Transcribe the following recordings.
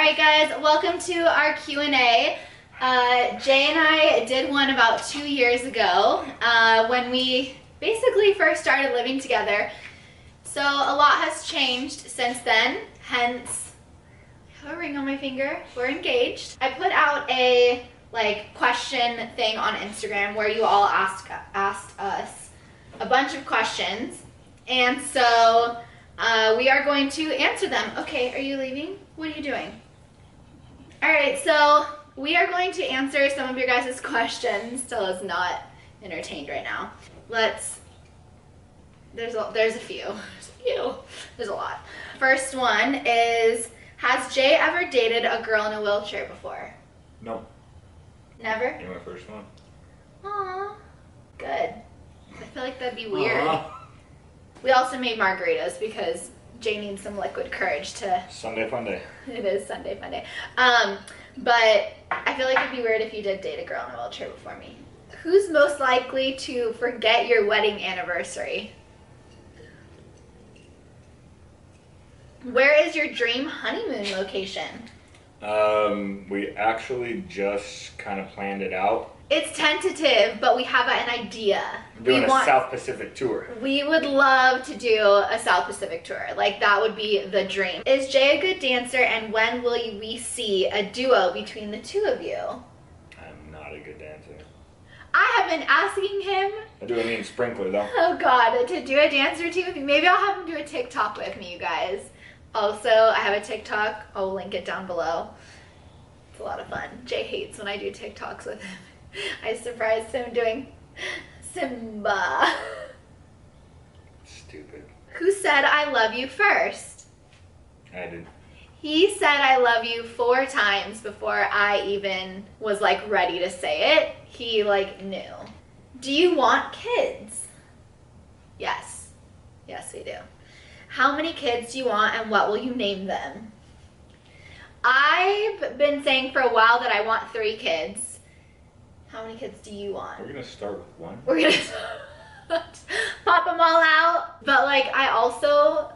Alright guys, welcome to our Q&A. Jay and I did one about 2 years ago when we basically first started living together. So a lot has changed since then, hence I have a ring on my finger. We're engaged. I put out a question thing on Instagram where you all asked us a bunch of questions, and so we are going to answer them. Okay, are you leaving? What are you doing? Alright, so we are going to answer some of your guys' questions. Stella's not entertained right now. There's a few. There's a lot. First one is, has Jay ever dated a girl in a wheelchair before? No. Never? You're my first one. Aww. Good. I feel like that'd be weird. Aww. We also made margaritas because Jay needs some liquid courage to... Sunday fun day. It is Sunday fun day. But I feel like it'd be weird if you did date a girl in a wheelchair before me. Who's most likely to forget your wedding anniversary? Where is your dream honeymoon location? We actually just kind of planned it out. It's tentative, but we have an idea. We're doing a South Pacific tour. We would love to do a South Pacific tour. Like, that would be the dream. Is Jay a good dancer, and when will we see a duo between the two of you? I'm not a good dancer. I have been asking him. I do a mean sprinkler though. Oh God, to do a dance or two with me. Maybe I'll have him do a TikTok with me, you guys. Also, I have a TikTok. I'll link it down below. It's a lot of fun. Jay hates when I do TikToks with him. I surprised him doing Simba. Stupid. Who said I love you first? I did. He said I love you 4 times before I even was ready to say it. He knew. Do you want kids? Yes. Yes, we do. How many kids do you want, and what will you name them? I've been saying for a while that I want 3 kids. How many kids do you want? We're gonna start with 1. We're gonna pop them all out. But I also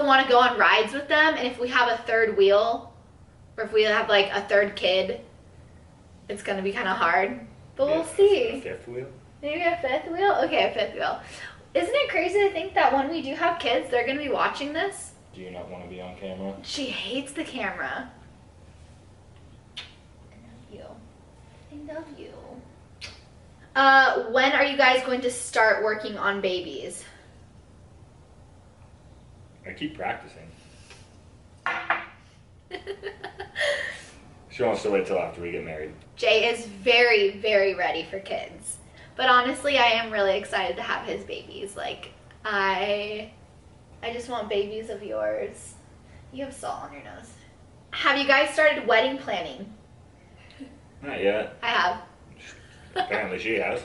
want to go on rides with them, and if we have a 3rd wheel, or if we have a 3rd kid, it's gonna be kind of hard. But we'll see. A 5th wheel? Maybe a 5th wheel? Okay, a 5th wheel. Isn't it crazy to think that when we do have kids, they're gonna be watching this? Do you not want to be on camera? She hates the camera. I love you. When are you guys going to start working on babies? I keep practicing. She wants to wait till after we get married. Jay is very, very ready for kids. But honestly, I am really excited to have his babies. I just want babies of yours. You have salt on your nose. Have you guys started wedding planning? Not yet. I have. Apparently she has.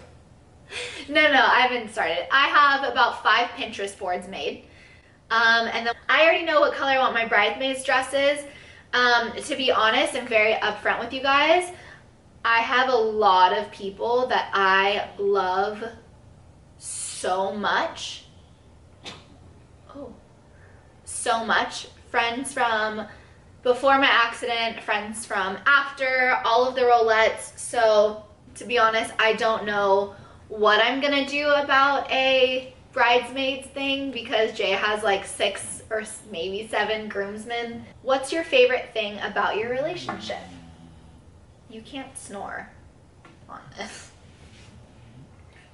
No, I haven't started. I have about 5 Pinterest boards made. And then I already know what color I want my bridesmaids' dresses. To be honest and very upfront with you guys, I have a lot of people that I love so much. Oh. So much. Friends from before my accident, friends from after, all of the Rolettes. So, to be honest, I don't know what I'm gonna do about a bridesmaids thing because Jay has 6 or maybe 7 groomsmen. What's your favorite thing about your relationship? You can't snore on this.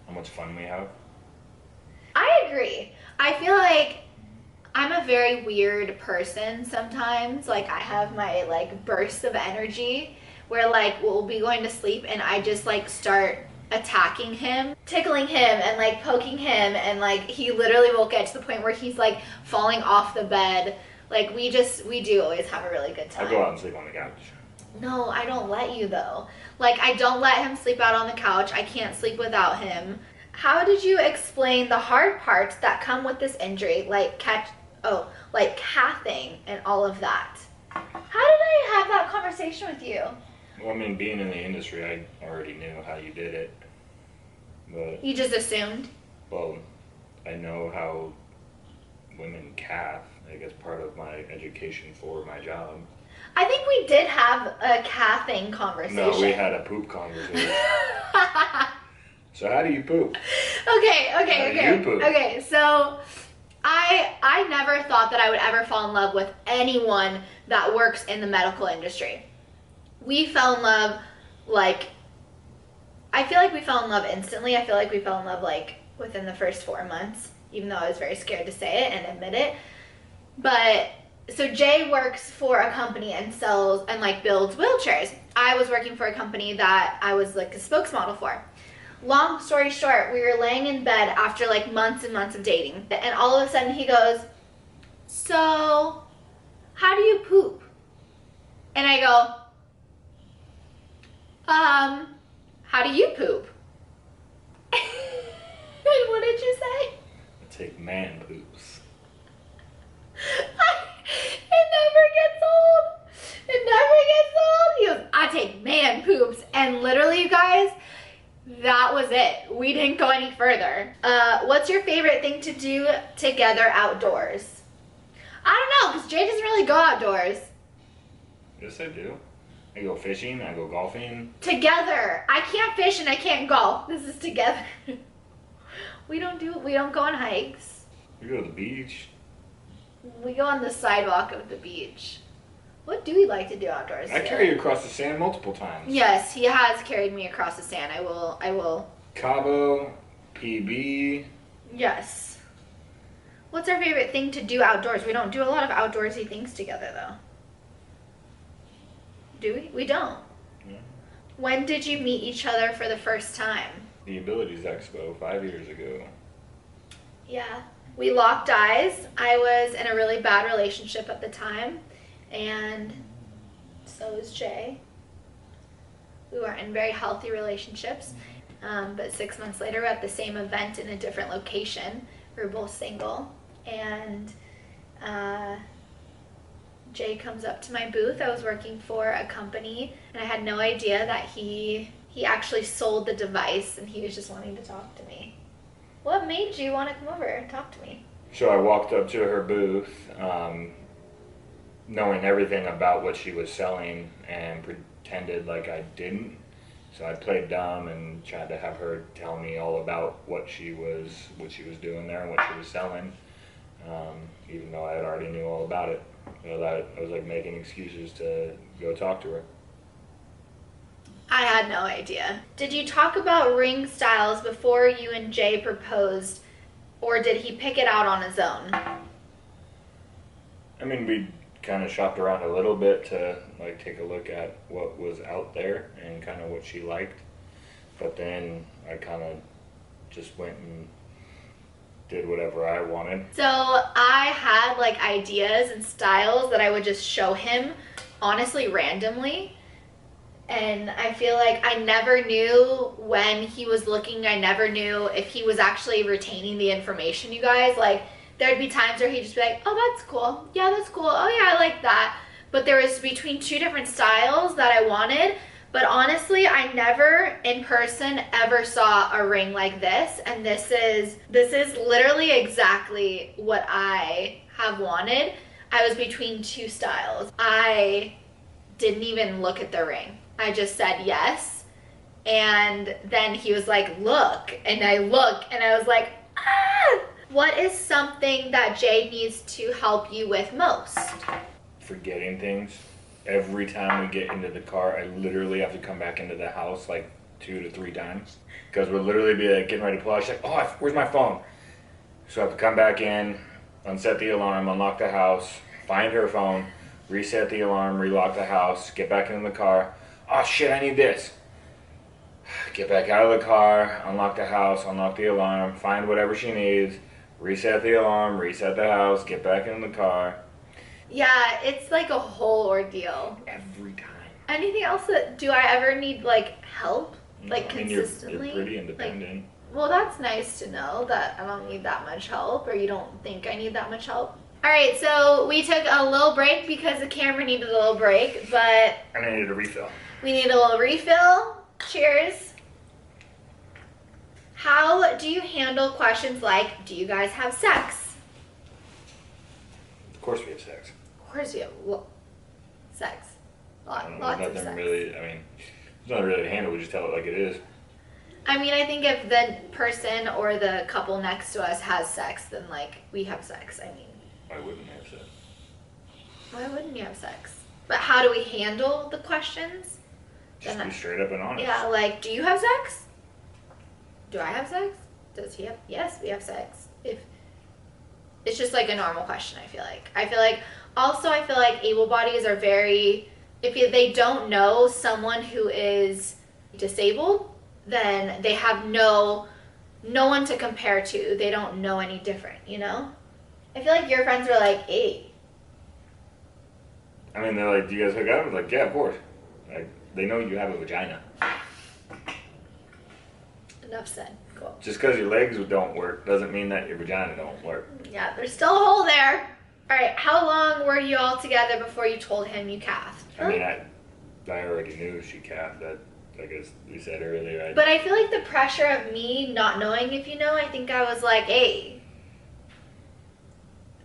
How much fun we have? I agree. I feel like I'm a very weird person sometimes. I have my bursts of energy where we'll be going to sleep and I just do attacking him, tickling him, and poking him, and he literally will get to the point where he's falling off the bed. We do always have a really good time. I'll go out and sleep on the couch. No, I don't let you though. I don't let him sleep out on the couch. I can't sleep without him. How did you explain the hard parts that come with this injury, cathing and all of that? How did I have that conversation with you? Well, I mean, being in the industry, I already knew how you did it. But you just assumed? Well, I know how women cath. I guess part of my education for my job. I think we did have a cat thing conversation. No, we had a poop conversation. So how do you poop? Okay. How do you poop? Okay, so I never thought that I would ever fall in love with anyone that works in the medical industry. We fell in love, like, I feel like we fell in love instantly. I feel like we fell in love, like, within the first 4 months, even though I was very scared to say it and admit it. But, so Jay works for a company and sells and, like, builds wheelchairs. I was working for a company that I was, like, a spokesmodel for. Long story short, we were laying in bed after, like, months and months of dating. And all of a sudden he goes, so, how do you poop? And I go, how do you poop? And what did you say? I take man poops. It never gets old. It never gets old. He goes, I take man poops. And literally, you guys, that was it. We didn't go any further. What's your favorite thing to do together outdoors? I don't know, because Jay doesn't really go outdoors. Yes, I do. I go fishing, I go golfing. Together. I can't fish and I can't golf. This is together. We don't go on hikes. We go to the beach. We go on the sidewalk of the beach. What do we like to do outdoors? I carry you across the sand multiple times. Yes, he has carried me across the sand. I will. Cabo, PB. Yes. What's our favorite thing to do outdoors? We don't do a lot of outdoorsy things together, though. Do we? We don't. Yeah. When did you meet each other for the first time? The Abilities Expo 5 years ago. Yeah. We locked eyes. I was in a really bad relationship at the time, and so was Jay. We weren't in very healthy relationships, but 6 months later we're at the same event in a different location. We were both single, and Jay comes up to my booth. I was working for a company, and I had no idea that he actually sold the device, and he was just wanting to talk to me. What made you want to come over and talk to me? So I walked up to her booth, knowing everything about what she was selling, and pretended like I didn't. So I played dumb and tried to have her tell me all about what she was doing there and what she was selling, even though I already knew all about it. You know, that I was like making excuses to go talk to her. I had no idea. Did you talk about ring styles before you and Jay proposed, or did he pick it out on his own? I mean, we kind of shopped around a little bit to like take a look at what was out there and kind of what she liked. But then I kind of just went and did whatever I wanted. So I had like ideas and styles that I would just show him, honestly, randomly. And I feel like I never knew when he was looking. I never knew if he was actually retaining the information, you guys. Like, there'd be times where he'd just be like, oh, that's cool. Yeah, that's cool. Oh, yeah, I like that. But there was between two different styles that I wanted. But honestly, I never in person ever saw a ring like this. And this is literally exactly what I have wanted. I was between two styles. I didn't even look at the ring. I just said yes. And then he was like, look. And I looked and I was like, ah! What is something that Jay needs to help you with most? Forgetting things. Every time we get into the car, I literally have to come back into the house like 2 to 3 times. Because we'll literally be like getting ready to pull out. She's like, oh, where's my phone? So I have to come back in, unset the alarm, unlock the house, find her phone, reset the alarm, relock the house, get back into the car. Oh shit, I need this. Get back out of the car, unlock the house, unlock the alarm, find whatever she needs, reset the alarm, reset the house, get back in the car. Yeah, it's like a whole ordeal. Every time. Anything else do I ever need like help? Like I mean, consistently? you're pretty independent. Like, well, that's nice to know that I don't need that much help, or you don't think I need that much help. All right, so we took a little break because the camera needed a little break, but And I needed a refill. we need a little refill. Cheers. How do you handle questions like, do you guys have sex? Of course we have sex. Of course you have. Well, Sex. I don't know, Lots there's of nothing sex. really, I mean, there's nothing really to handle, we just tell it like it is. I mean, I think if the person or the couple next to us has sex, then like we have sex. I mean, I wouldn't have said. why wouldn't you have sex? But how do we handle the questions? Just Then be straight up and honest. yeah, like, do you have sex? Do I have sex? Does he have? Yes, we have sex. If it's just like a normal question, I feel like. Also I feel like able bodies are very, they don't know someone who is disabled, then they have no one to compare to. They don't know any different, you know? I feel like your friends were like, hey. I mean, they're like, do you guys hook up? I was like, yeah, of course. Like, they know you have a vagina. Enough said. Cool. Just because your legs don't work doesn't mean that your vagina don't work. Yeah, there's still a hole there. All right, how long were you all together before you told him you calved? I mean, I already knew she calved. That, I guess we said earlier. But I feel like the pressure of me not knowing if you know, I think I was like, hey,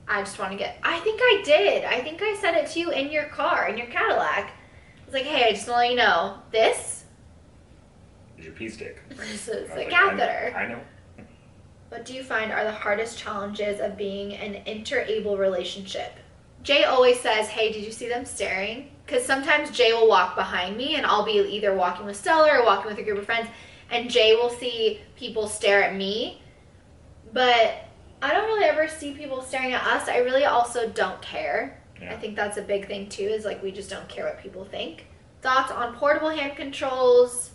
I just want to get, I think I did. I think I said it to you in your car, in your Cadillac. I was like, hey, I just want to let you know, this is your pee stick. this is I a was like, catheter. I know. What do you find are the hardest challenges of being an inter-able relationship? Jay always says, hey, did you see them staring? Because sometimes Jay will walk behind me and I'll be either walking with Stella or walking with a group of friends, and Jay will see people stare at me. But I don't really ever see people staring at us. I really also don't care. Yeah. I think that's a big thing too, is like we just don't care what people think. Thoughts on portable hand controls?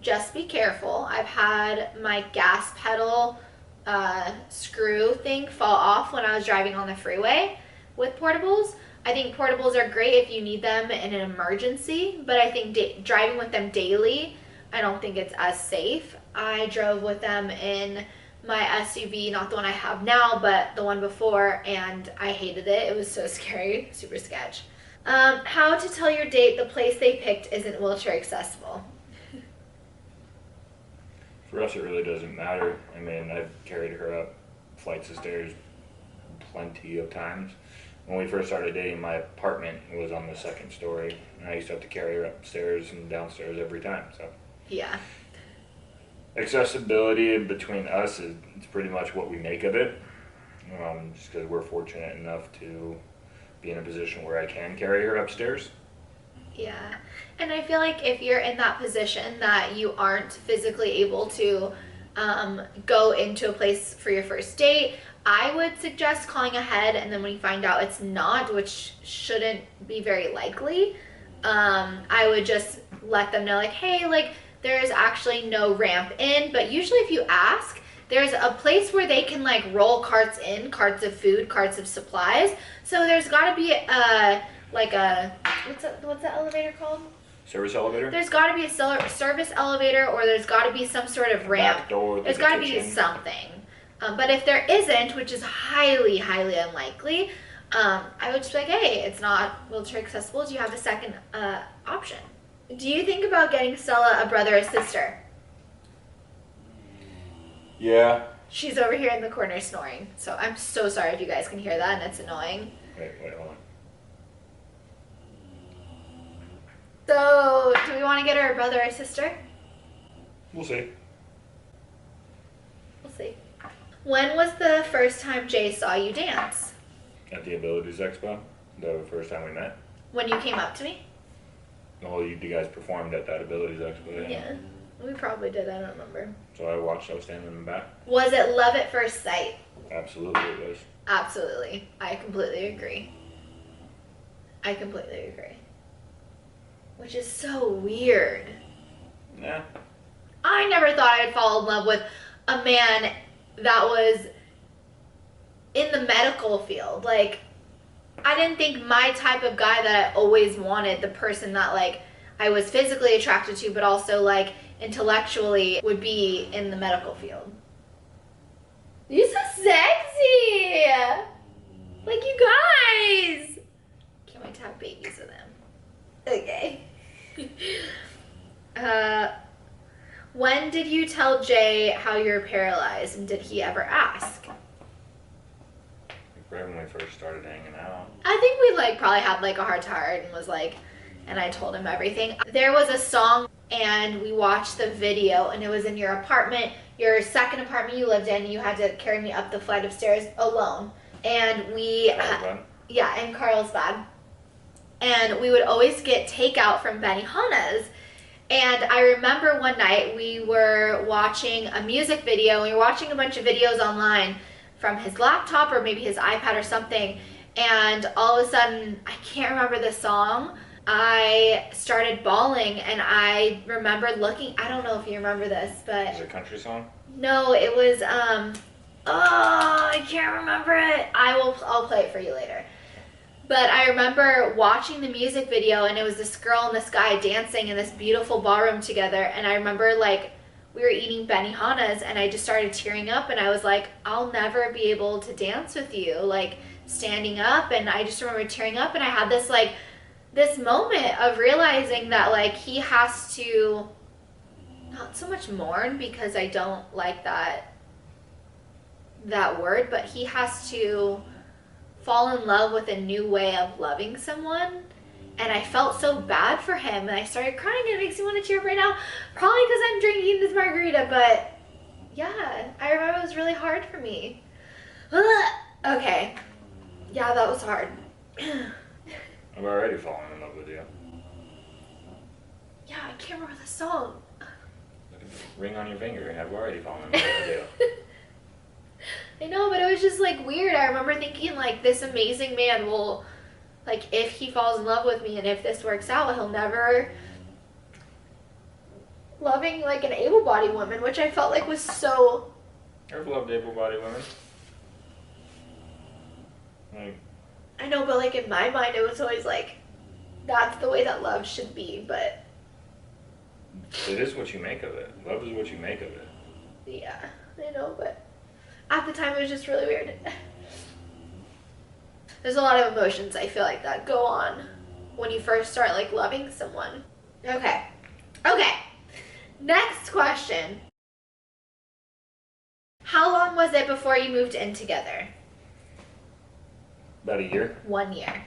Just be careful. I've had my gas pedal screw thing fall off when I was driving on the freeway with portables. I think portables are great if you need them in an emergency, but I think driving with them daily, I don't think it's as safe. I drove with them in my SUV, not the one I have now, but the one before, and I hated it. It was so scary, super sketch. How to tell your date the place they picked isn't wheelchair accessible? For us, it really doesn't matter. I mean, I've carried her up flights of stairs plenty of times. When we first started dating, my apartment was on the second story, and I used to have to carry her upstairs and downstairs every time. So Yeah. accessibility between us is pretty much what we make of it. Just because we're fortunate enough to be in a position where I can carry her upstairs. Yeah. And I feel like if you're in that position that you aren't physically able to go into a place for your first date, I would suggest calling ahead, and then when you find out it's not, which shouldn't be very likely, I would just let them know, like, hey, like, there's actually no ramp in, but usually if you ask, there's a place where they can like roll carts in, carts of food, carts of supplies. So there's got to be like a what's that elevator called? Service elevator? There's got to be a service elevator, or there's got to be some sort of ramp. Back door, there's got to be something. But if there isn't, which is highly, highly unlikely, I would just be like, hey, it's not wheelchair accessible. Do you have a second option? Do you think about getting Stella a brother or sister? Yeah. She's over here in the corner snoring. So I'm so sorry if you guys can hear that and it's annoying. Wait, hold on. So, do we want to get her a brother or sister? We'll see. We'll see. When was the first time Jay saw you dance? At the Abilities Expo, the first time we met. When you came up to me? Well, you guys performed at that Abilities Expo. Yeah. We probably did, I don't remember. So I watched, I was standing in the back. Was it love at first sight? Absolutely it was. Absolutely. I completely agree. I completely agree. Which is so weird. Yeah. I never thought I'd fall in love with a man that was in the medical field. Like, I didn't think my type of guy that I always wanted, the person that like I was physically attracted to, but also like intellectually would be in the medical field. You're so sexy! Like, you guys! Can't wait to have babies with them. Okay. When did you tell Jay how you're paralyzed, and did he ever ask? Right when we first started hanging out. I think we like probably had like a heart to heart and was like, and I told him everything. There was a song and we watched the video and it was in your apartment, your second apartment you lived in. You had to carry me up the flight of stairs alone. And we, yeah, in Carlsbad. And we would always get takeout from Benihana's. And I remember one night we were watching a music video. We were watching a bunch of videos online from his laptop or maybe his iPad or something. And all of a sudden, I can't remember the song. I started bawling and I remembered looking, I don't know if you remember this, but... Is it a country song? No, it was, I can't remember it. I'll play it for you later. But I remember watching the music video and it was this girl and this guy dancing in this beautiful ballroom together. And I remember like we were eating Benihana's and I just started tearing up and I was like, I'll never be able to dance with you, like standing up. And I just remember tearing up and I had this like, this moment of realizing that like he has to not so much mourn because I don't like that word, but he has to fall in love with a new way of loving someone. And I felt so bad for him and I started crying and it makes me want to tear up right now, probably because I'm drinking this margarita. But yeah, I remember it was really hard for me. Okay, yeah, that was hard. I'm already falling in love with you. Yeah, I can't remember the song. Look at the ring on your finger. I've already fallen in love with you. I know, but it was just like weird. I remember thinking like this amazing man will, like if he falls in love with me and if this works out, he'll never loving like an able-bodied woman, which I felt like was so... I've loved able-bodied women. Like, I know, but like in my mind it was always like that's the way that love should be, but it is what you make of it. Love is what you make of it. Yeah, I know, but at the time it was just really weird. There's a lot of emotions I feel like that go on when you first start like loving someone. Okay. Next question. How long was it before you moved in together? About a year. 1 year.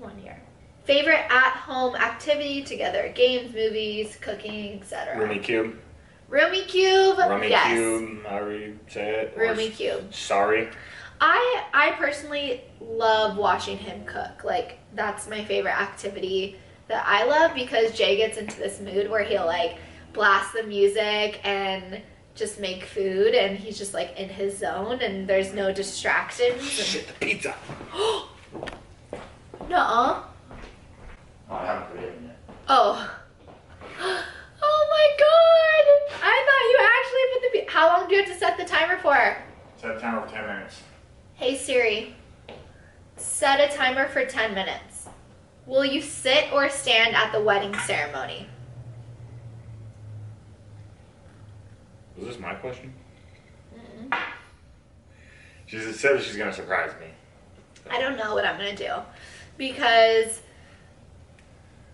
1 year. Favorite at-home activity together? Games, movies, cooking, etc. Roomy cube. Roomy cube. Rummy yes. cube, however you say it. Roomy cube. Sorry. I personally love watching him cook. Like that's my favorite activity that I love because Jay gets into this mood where he'll like blast the music and just make food and he's just like in his zone and there's no distractions. Shit, the pizza. Nuh-uh. Oh, I haven't put it in yet. Oh. Oh my god! I thought you actually put the... How long do you have to set the timer for? Set a timer for 10 minutes. Hey Siri, set a timer for 10 minutes. Will you sit or stand at the wedding ceremony? Was this my question? Mm-mm. She said she's going to surprise me. I don't know what I'm going to do because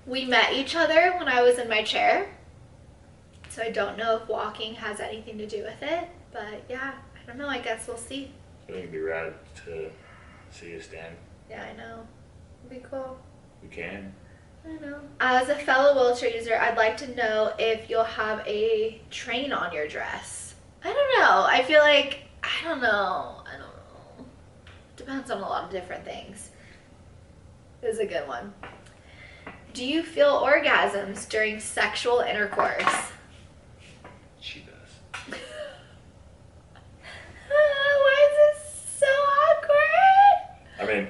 we met each other when I was in my chair. So I don't know if walking has anything to do with it. But yeah, I don't know. I guess we'll see. I think it'd be rad to see you stand. Yeah, I know. It'd be cool. We can. I know. As a fellow wheelchair user, I'd like to know if you'll have a train on your dress. I don't know. I feel like, I don't know. Depends on a lot of different things. This is a good one. Do you feel orgasms during sexual intercourse? She does. Why is this so awkward? I mean,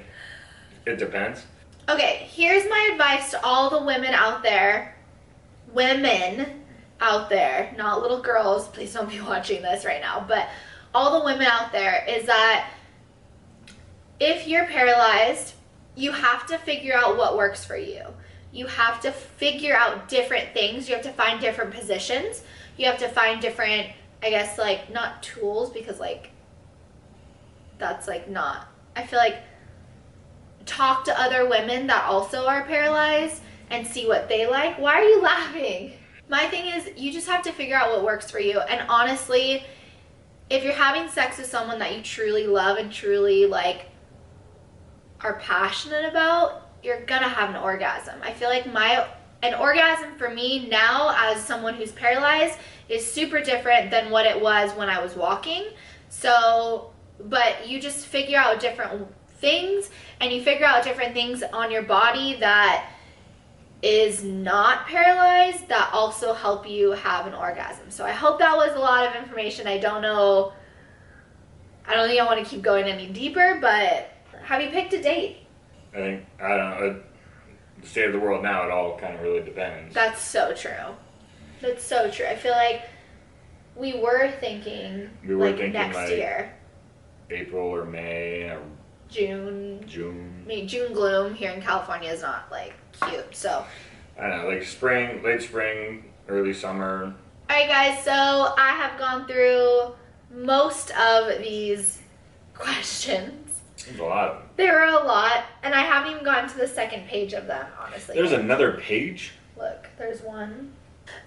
it depends. Okay, here's my advice to all the women out there. Women out there, not little girls. Please don't be watching this right now. But all the women out there is that if you're paralyzed, you have to figure out what works for you. You have to figure out different things. You have to find different positions. You have to find different, I guess, like, not tools, because, like, that's, like, not, I feel like, talk to other women that also are paralyzed and see what they like. Why are you laughing? My thing is, you just have to figure out what works for you. And honestly, if you're having sex with someone that you truly love and truly, like, are passionate about, you're gonna have an orgasm. I feel like an orgasm for me now as someone who's paralyzed is super different than what it was when I was walking. So, but you just figure out different things, and you figure out different things on your body that is not paralyzed that also help you have an orgasm. So I hope that was a lot of information. I don't know, I don't think I want to keep going any deeper, but have you picked a date? I think, I don't know, the state of the world now, it all kind of really depends. That's so true. That's so true. I feel like we were thinking next year. April or May or June. June. I mean, June gloom here in California is not like cute, so. I don't know, like spring, late spring, early summer. Alright guys, so I have gone through most of these questions. There's a lot of them. There were a lot, and I haven't even gotten to the second page of them, honestly. There's another page? Look, there's one.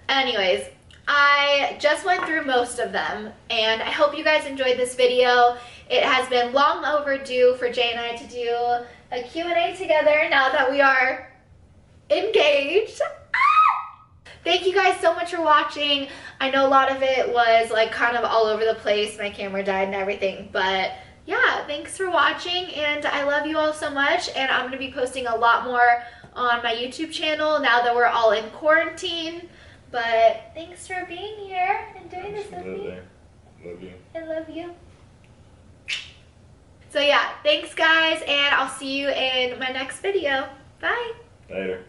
Anyways, I just went through most of them, and I hope you guys enjoyed this video. It has been long overdue for Jay and I to do a Q&A together now that we are engaged. Thank you guys so much for watching. I know a lot of it was like kind of all over the place. My camera died and everything, but yeah, thanks for watching, and I love you all so much, and I'm gonna be posting a lot more on my YouTube channel now that we're all in quarantine. But thanks for being here and doing this with me. Love you. I love you. So yeah, thanks guys, and I'll see you in my next video. Bye. Later.